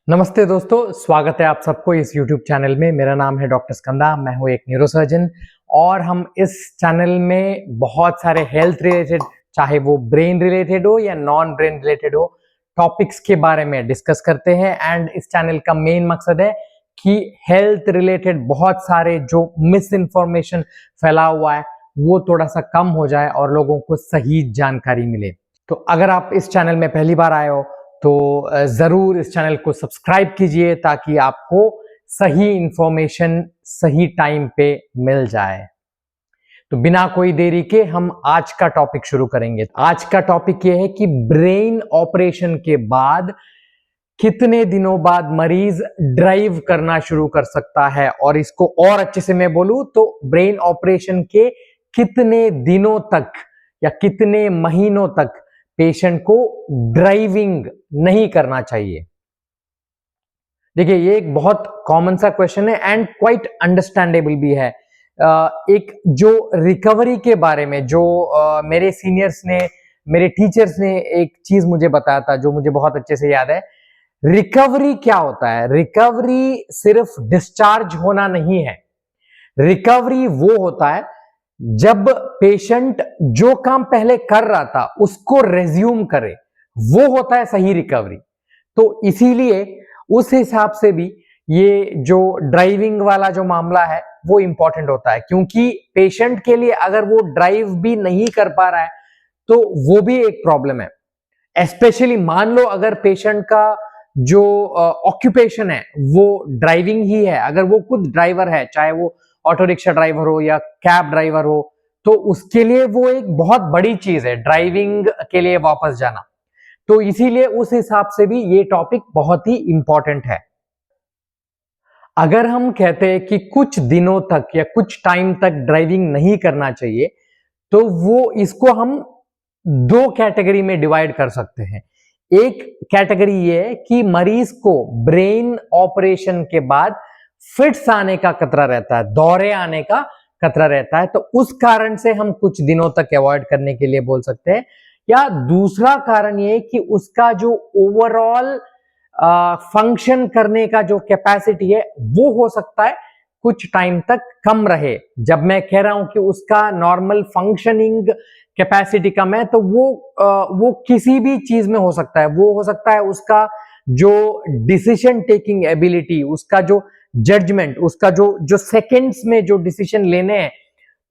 नमस्ते दोस्तों, स्वागत है आप सबको इस YouTube चैनल में। मेरा नाम है डॉक्टर स्कंदा, मैं हूँ एक न्यूरोसर्जन और हम इस चैनल में बहुत सारे हेल्थ रिलेटेड, चाहे वो ब्रेन रिलेटेड हो या नॉन ब्रेन रिलेटेड हो, टॉपिक्स के बारे में डिस्कस करते हैं। एंड इस चैनल का मेन मकसद है कि हेल्थ रिलेटेड बहुत सारे जो मिस इन्फॉर्मेशन फैला हुआ है वो थोड़ा सा कम हो जाए और लोगों को सही जानकारी मिले। तो अगर आप इस चैनल में पहली बार आए हो तो जरूर इस चैनल को सब्सक्राइब कीजिए ताकि आपको सही इंफॉर्मेशन सही टाइम पे मिल जाए। तो बिना कोई देरी के हम आज का टॉपिक शुरू करेंगे। आज का टॉपिक ये है कि ब्रेन ऑपरेशन के बाद कितने दिनों बाद मरीज ड्राइव करना शुरू कर सकता है, और इसको और अच्छे से मैं बोलूं तो ब्रेन ऑपरेशन के कितने दिनों तक या कितने महीनों तक पेशेंट को ड्राइविंग नहीं करना चाहिए। देखिए, ये एक बहुत कॉमन सा क्वेश्चन है एंड क्वाइट अंडरस्टैंडेबल भी है। एक जो रिकवरी के बारे में जो मेरे सीनियर्स ने, मेरे टीचर्स ने एक चीज मुझे बताया था जो मुझे बहुत अच्छे से याद है। रिकवरी क्या होता है? रिकवरी सिर्फ डिस्चार्ज होना नहीं है। रिकवरी वो होता है जब पेशेंट जो काम पहले कर रहा था उसको रेज्यूम करे, वो होता है सही रिकवरी। तो इसीलिए उस हिसाब से भी ये जो ड्राइविंग वाला जो मामला है वो इंपॉर्टेंट होता है, क्योंकि पेशेंट के लिए अगर वो ड्राइव भी नहीं कर पा रहा है तो वो भी एक प्रॉब्लम है। एस्पेशली मान लो अगर पेशेंट का जो ऑक्यूपेशन है वो ड्राइविंग ही है, अगर वो खुद ड्राइवर है, चाहे वो ऑटो रिक्शा ड्राइवर हो या कैब ड्राइवर हो, तो उसके लिए वो एक बहुत बड़ी चीज है ड्राइविंग के लिए वापस जाना। तो इसीलिए उस हिसाब से भी ये टॉपिक बहुत ही इंपॉर्टेंट है। अगर हम कहते हैं कि कुछ दिनों तक या कुछ टाइम तक ड्राइविंग नहीं करना चाहिए, तो वो इसको हम दो कैटेगरी में डिवाइड कर सकते हैं। एक कैटेगरी ये है कि मरीज को ब्रेन ऑपरेशन के बाद फिट्स आने का खतरा रहता है, दौरे आने का खतरा रहता है, तो उस कारण से हम कुछ दिनों तक अवॉइड करने के लिए बोल सकते हैं। या दूसरा कारण ये कि उसका जो ओवरऑल फंक्शन करने का जो कैपेसिटी है वो हो सकता है कुछ टाइम तक कम रहे। जब मैं कह रहा हूं कि उसका नॉर्मल फंक्शनिंग कैपेसिटी कम है, तो वो किसी भी चीज में हो सकता है। वो हो सकता है उसका जो डिसीजन टेकिंग एबिलिटी, उसका जो जजमेंट, उसका जो जो सेकेंड्स में जो डिसीजन लेने हैं,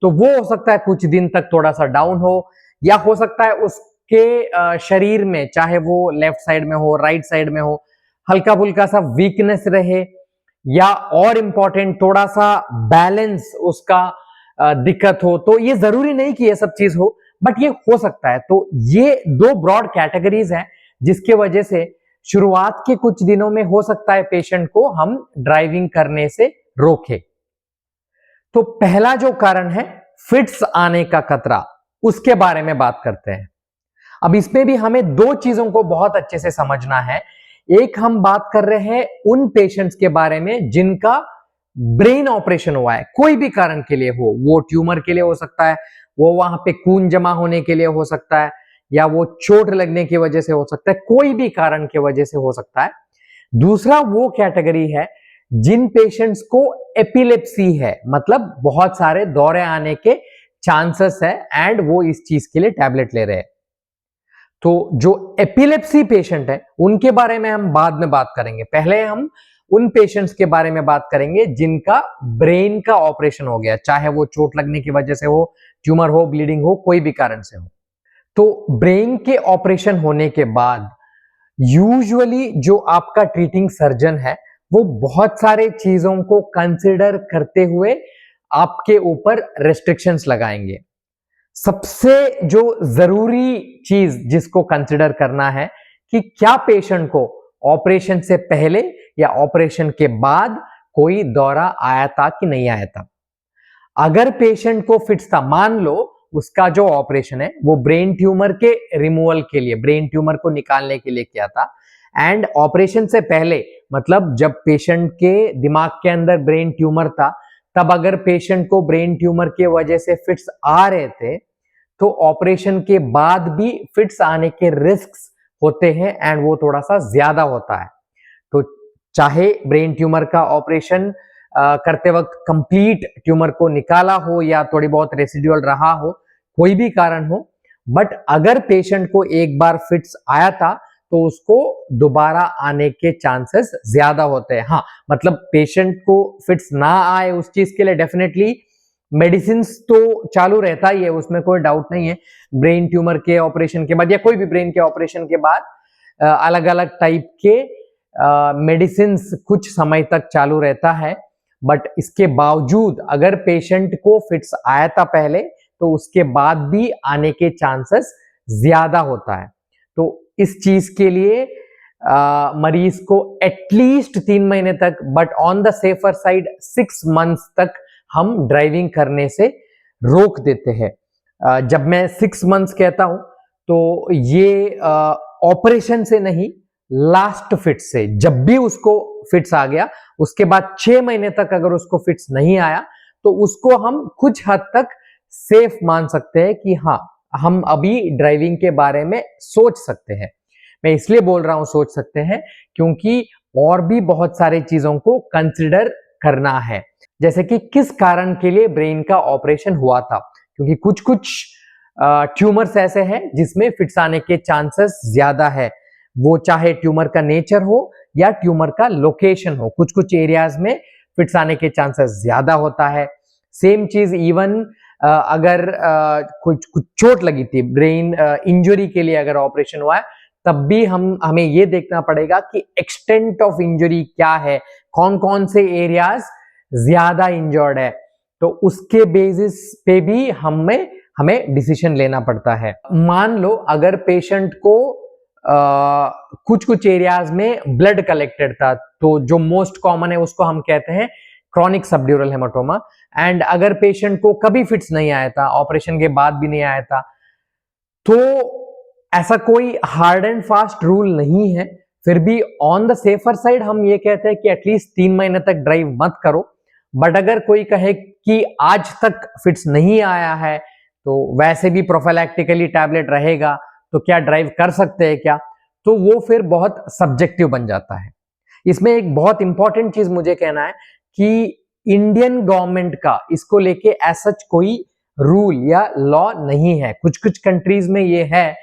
तो वो हो सकता है कुछ दिन तक थोड़ा सा डाउन हो। या हो सकता है उसके शरीर में, चाहे वो लेफ्ट साइड में हो, राइट साइड में हो, हल्का फुल्का सा वीकनेस रहे, या और इंपॉर्टेंट थोड़ा सा बैलेंस उसका दिक्कत हो। तो ये जरूरी नहीं कि ये सब चीज हो, बट ये हो सकता है। तो ये दो ब्रॉड कैटेगरीज हैं जिसके वजह से शुरुआत के कुछ दिनों में हो सकता है पेशेंट को हम ड्राइविंग करने से रोके। तो पहला जो कारण है फिट्स आने का खतरा, उसके बारे में बात करते हैं। अब इसमें भी हमें दो चीजों को बहुत अच्छे से समझना है। एक, हम बात कर रहे हैं उन पेशेंट्स के बारे में जिनका ब्रेन ऑपरेशन हुआ है, कोई भी कारण के लिए हो, वो ट्यूमर के लिए हो सकता है, वो वहां पे खून जमा होने के लिए हो सकता है, या वो चोट लगने की वजह से हो सकता है, कोई भी कारण की वजह से हो सकता है। दूसरा वो कैटेगरी है जिन पेशेंट्स को एपिलेप्सी है, मतलब बहुत सारे दौरे आने के चांसेस है एंड वो इस चीज के लिए टैबलेट ले रहे हैं। तो जो एपिलेप्सी पेशेंट है उनके बारे में हम बाद में बात करेंगे। पहले हम उन पेशेंट्स के बारे में बात करेंगे जिनका ब्रेन का ऑपरेशन हो गया, चाहे वो चोट लगने की वजह से हो, ट्यूमर हो, ब्लीडिंग हो, कोई भी कारण से हो। तो ब्रेन के ऑपरेशन होने के बाद यूजुअली जो आपका ट्रीटिंग सर्जन है वो बहुत सारे चीजों को कंसिडर करते हुए आपके ऊपर रेस्ट्रिक्शंस लगाएंगे। सबसे जो जरूरी चीज जिसको कंसिडर करना है कि क्या पेशेंट को ऑपरेशन से पहले या ऑपरेशन के बाद कोई दौरा आया था कि नहीं आया था। अगर पेशेंट को फिट्स था, मान लो उसका जो ऑपरेशन है वो ब्रेन ट्यूमर के रिमूवल के लिए, ब्रेन ट्यूमर को निकालने के लिए किया था, एंड ऑपरेशन से पहले, मतलब जब पेशेंट के दिमाग के अंदर ब्रेन ट्यूमर था, तब अगर पेशेंट को ब्रेन ट्यूमर की वजह से फिट्स आ रहे थे, तो ऑपरेशन के बाद भी फिट्स आने के रिस्क होते हैं एंड वो थोड़ा सा ज्यादा होता है। तो चाहे ब्रेन ट्यूमर का ऑपरेशन करते वक्त कंप्लीट ट्यूमर को निकाला हो या थोड़ी बहुत रेसिडुअल रहा हो, कोई भी कारण हो, बट अगर पेशेंट को एक बार फिट्स आया था तो उसको दोबारा आने के चांसेस ज्यादा होते हैं। हाँ, मतलब पेशेंट को फिट्स ना आए उस चीज के लिए डेफिनेटली मेडिसिन तो चालू रहता ही है, उसमें कोई डाउट नहीं है। ब्रेन ट्यूमर के ऑपरेशन के बाद या कोई भी ब्रेन के ऑपरेशन के बाद अलग अलग टाइप के मेडिसिन कुछ समय तक चालू रहता है, बट इसके बावजूद अगर पेशेंट को फिट्स आया था पहले तो उसके बाद भी आने के चांसेस ज्यादा होता है। तो इस चीज के लिए मरीज को एटलीस्ट 3 महीने तक, but on the safer side 6 months तक हम ड्राइविंग करने से रोक देते हैं। जब मैं 6 मंथ्स कहता हूं तो ये ऑपरेशन से नहीं, लास्ट फिट से, जब भी उसको फिट्स आ गया उसके बाद 6 महीने तक अगर उसको फिट्स नहीं आया तो उसको हम कुछ हद तक सेफ मान सकते हैं कि हाँ, हम अभी ड्राइविंग के बारे में सोच सकते हैं। मैं इसलिए बोल रहा हूं सोच सकते हैं क्योंकि और भी बहुत सारी चीजों को कंसिडर करना है, जैसे कि किस कारण के लिए ब्रेन का ऑपरेशन हुआ था, क्योंकि कुछ कुछ ट्यूमर्स ऐसे हैं जिसमें फिट्स आने के चांसेस ज्यादा है, वो चाहे ट्यूमर का नेचर हो या ट्यूमर का लोकेशन हो। कुछ कुछ एरियाज में फिट्स आने के चांसेस ज्यादा होता है। सेम चीज इवन अगर कुछ कुछ चोट लगी थी, ब्रेन इंजरी के लिए अगर ऑपरेशन हुआ है, तब भी हमें ये देखना पड़ेगा कि एक्सटेंट ऑफ इंजरी क्या है, कौन कौन से एरियाज ज्यादा इंजर्ड है, तो उसके बेसिस पे भी हमें डिसीजन लेना पड़ता है। मान लो अगर पेशेंट को कुछ कुछ एरियाज में ब्लड कलेक्टेड था, तो जो मोस्ट कॉमन है उसको हम कहते हैं क्रॉनिक सबड्यूरल हेमाटोमा, एंड अगर पेशेंट को कभी फिट्स नहीं आया था, ऑपरेशन के बाद भी नहीं आया था, तो ऐसा कोई हार्ड एंड फास्ट रूल नहीं है। फिर भी ऑन द सेफर साइड हम ये कहते हैं कि एटलीस्ट 3 महीने तक ड्राइव मत करो। बट अगर कोई कहे कि आज तक फिट्स नहीं आया है तो वैसे भी प्रोफाइलैक्टिकली टैबलेट रहेगा, तो क्या ड्राइव कर सकते हैं क्या, तो वो फिर बहुत सब्जेक्टिव बन जाता है। इसमें एक बहुत इंपॉर्टेंट चीज मुझे कहना है कि इंडियन गवर्नमेंट का इसको लेके ऐसा कोई रूल या लॉ नहीं है। कुछ कुछ कंट्रीज में ये है,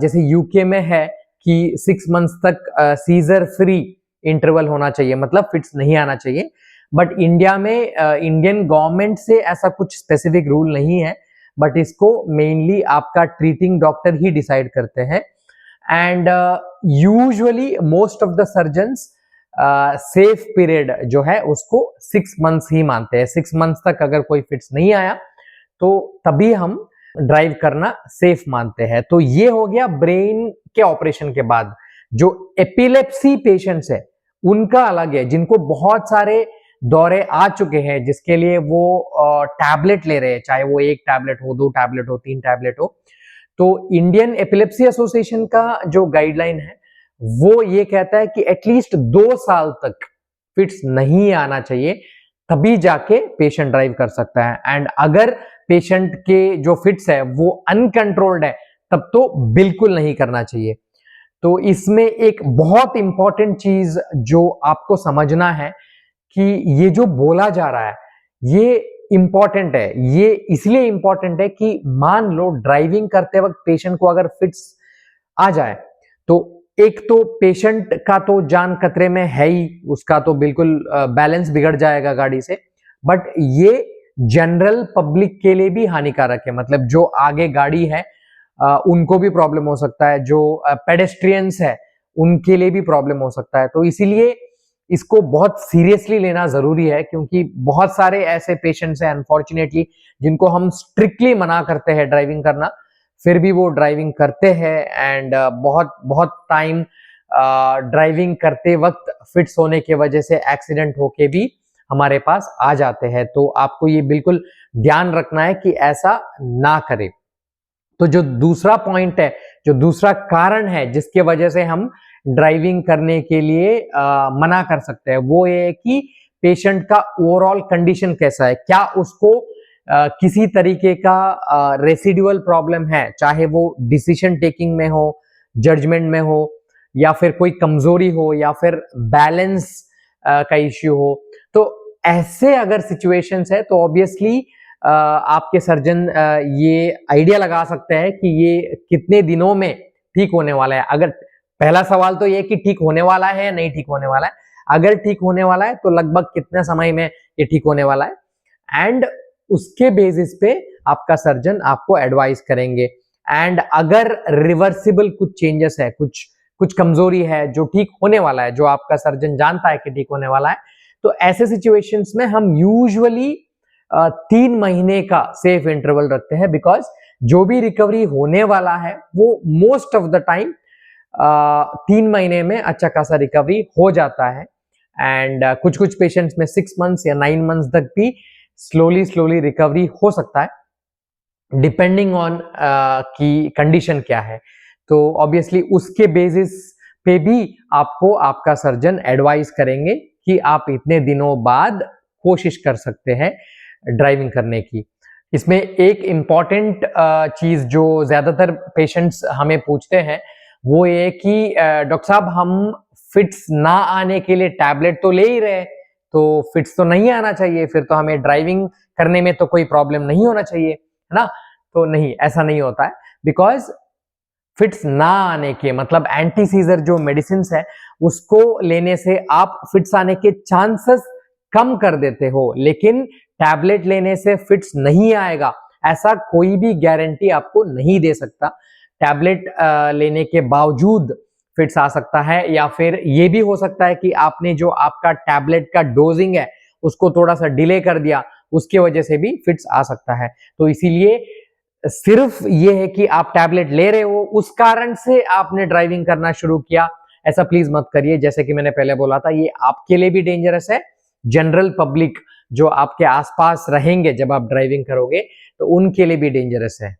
जैसे यूके में है कि 6 मंथ्स तक सीजर फ्री इंटरवल होना चाहिए, मतलब फिट्स नहीं आना चाहिए। बट इंडिया में इंडियन गवर्नमेंट से ऐसा कुछ स्पेसिफिक रूल नहीं है, बट इसको मेनली आपका ट्रीटिंग डॉक्टर ही डिसाइड करते हैं। And usually most of the surgeons safe period जो है उसको 6 मंथ्स ही मानते हैं। 6 मंथ्स तक अगर कोई फिट्स नहीं आया तो तभी हम ड्राइव करना सेफ मानते हैं। तो ये हो गया ब्रेन के ऑपरेशन के बाद। जो एपिलेप्सी पेशेंट्स है उनका अलग है, जिनको बहुत सारे दौरे आ चुके हैं, जिसके लिए वो टैबलेट ले रहे हैं, चाहे वो 1 टैबलेट हो, 2 टैबलेट हो, 3 टैबलेट हो। तो इंडियन एपिलेप्सी एसोसिएशन का जो गाइडलाइन है वो ये कहता है कि एटलीस्ट 2 साल तक फिट्स नहीं आना चाहिए, तभी जाके पेशेंट ड्राइव कर सकता है। एंड अगर पेशेंट के जो फिट्स है वो अनकंट्रोल्ड है तब तो बिल्कुल नहीं करना चाहिए। तो इसमें एक बहुत इंपॉर्टेंट चीज जो आपको समझना है कि ये जो बोला जा रहा है ये इंपॉर्टेंट है। ये इसलिए इंपॉर्टेंट है कि मान लो ड्राइविंग करते वक्त पेशेंट को अगर फिट्स आ जाए तो एक तो पेशेंट का तो जान खतरे में है ही, उसका तो बिल्कुल बैलेंस बिगड़ जाएगा गाड़ी से, बट ये जनरल पब्लिक के लिए भी हानिकारक है। मतलब जो आगे गाड़ी है उनको भी प्रॉब्लम हो सकता है, जो पेडेस्ट्रियंस है उनके लिए भी प्रॉब्लम हो सकता है। तो इसीलिए इसको बहुत सीरियसली लेना जरूरी है, क्योंकि बहुत सारे ऐसे पेशेंट्स हैं अनफॉर्चुनेटली जिनको हम स्ट्रिक्टली मना करते हैं ड्राइविंग करना, फिर भी वो ड्राइविंग करते हैं। एंड बहुत बहुत टाइम ड्राइविंग करते वक्त फिट्स होने के वजह से एक्सीडेंट होके भी हमारे पास आ जाते हैं। तो आपको ये बिल्कुल ध्यान रखना है कि ऐसा ना करें। तो जो दूसरा पॉइंट है, जो दूसरा कारण है जिसके वजह से हम ड्राइविंग करने के लिए मना कर सकते हैं, वो ये है कि पेशेंट का ओवरऑल कंडीशन कैसा है, क्या उसको किसी तरीके का रेसिडुअल प्रॉब्लम है, चाहे वो डिसीजन टेकिंग में हो, जजमेंट में हो, या फिर कोई कमजोरी हो या फिर बैलेंस का इश्यू हो, तो ऐसे अगर सिचुएशंस है तो ऑब्वियसली आपके सर्जन ये आइडिया लगा सकते हैं कि ये कितने दिनों में ठीक होने वाला है। अगर पहला सवाल तो ये कि ठीक होने वाला है या नहीं ठीक होने वाला है, अगर ठीक होने वाला है तो लगभग कितने समय में ये ठीक होने वाला है, एंड उसके बेसिस पे आपका सर्जन आपको एडवाइस करेंगे। एंड अगर रिवर्सिबल कुछ चेंजेस है, कुछ कमजोरी है जो ठीक होने वाला है, जो आपका सर्जन जानता है कि ठीक होने वाला है, तो ऐसे सिचुएशंस में हम यूजुअली 3 महीने का सेफ इंटरवल रखते हैं, बिकॉज जो भी रिकवरी होने वाला है वो मोस्ट ऑफ द टाइम 3 महीने में अच्छा खासा रिकवरी हो जाता है। एंड कुछ पेशेंट्स में 6 मंथ्स या 9 मंथ्स तक भी स्लोली रिकवरी हो सकता है, डिपेंडिंग ऑन की कंडीशन क्या है। तो ऑब्वियसली उसके बेसिस पे भी आपको आपका सर्जन एडवाइस करेंगे कि आप इतने दिनों बाद कोशिश कर सकते हैं ड्राइविंग करने की। इसमें एक इम्पॉर्टेंट चीज जो ज्यादातर पेशेंट्स हमें पूछते हैं वो ये कि डॉक्टर साहब हम फिट्स ना आने के लिए टैबलेट तो ले ही रहे, तो फिट्स तो नहीं आना चाहिए, फिर तो हमें ड्राइविंग करने में तो कोई प्रॉब्लम नहीं होना चाहिए, है ना? तो नहीं, ऐसा नहीं होता है। बिकॉज फिट्स ना आने के मतलब एंटी सीजर जो मेडिसिन है उसको लेने से आप फिट्स आने के चांसेस कम कर देते हो, लेकिन टैबलेट लेने से फिट्स नहीं आएगा ऐसा कोई भी गारंटी आपको नहीं दे सकता। टैबलेट लेने के बावजूद फिट्स आ सकता है, या फिर ये भी हो सकता है कि आपने जो आपका टैबलेट का डोजिंग है उसको थोड़ा सा डिले कर दिया, उसके वजह से भी फिट्स आ सकता है। तो इसीलिए सिर्फ ये है कि आप टैबलेट ले रहे हो उस कारण से आपने ड्राइविंग करना शुरू किया, ऐसा प्लीज मत करिए। जैसे कि मैंने पहले बोला था, ये आपके लिए भी डेंजरस है, जनरल पब्लिक जो आपके आसपास रहेंगे जब आप ड्राइविंग करोगे तो उनके लिए भी डेंजरस है।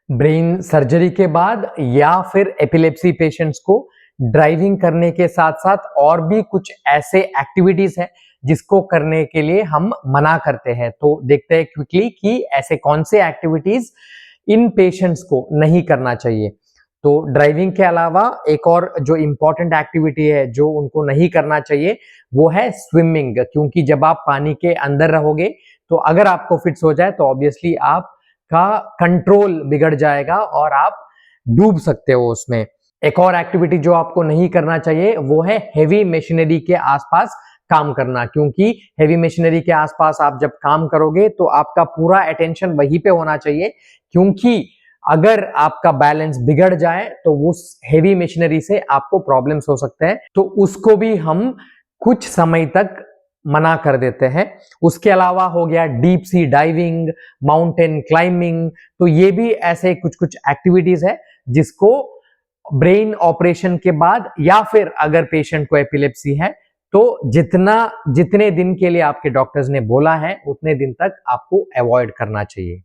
ब्रेन सर्जरी के बाद या फिर एपिलेप्सी पेशेंट्स को ड्राइविंग करने के साथ साथ और भी कुछ ऐसे एक्टिविटीज है जिसको करने के लिए हम मना करते हैं। तो देखते हैं क्विकली कि ऐसे कौन से एक्टिविटीज इन पेशेंट्स को नहीं करना चाहिए। तो ड्राइविंग के अलावा एक और जो इम्पोर्टेंट एक्टिविटी है जो उनको नहीं करना चाहिए वो है स्विमिंग, क्योंकि जब आप पानी के अंदर रहोगे तो अगर आपको फिट्स हो जाए तो ऑब्वियसली आपका कंट्रोल बिगड़ जाएगा और आप डूब सकते हो उसमें। एक और एक्टिविटी जो आपको नहीं करना चाहिए वो है हेवी मशीनरी के आसपास काम करना, क्योंकि हेवी मशीनरी के आसपास आप जब काम करोगे तो आपका पूरा अटेंशन वहीं पे होना चाहिए, क्योंकि अगर आपका बैलेंस बिगड़ जाए तो उस हेवी मशीनरी से आपको प्रॉब्लम्स हो सकते हैं, तो उसको भी हम कुछ समय तक मना कर देते हैं। उसके अलावा हो गया deep sea diving, mountain climbing, तो ये भी ऐसे कुछ एक्टिविटीज है जिसको ब्रेन ऑपरेशन के बाद या फिर अगर पेशेंट को एपिलेप्सी है तो जितने दिन के लिए आपके डॉक्टर्स ने बोला है उतने दिन तक आपको अवॉइड करना चाहिए।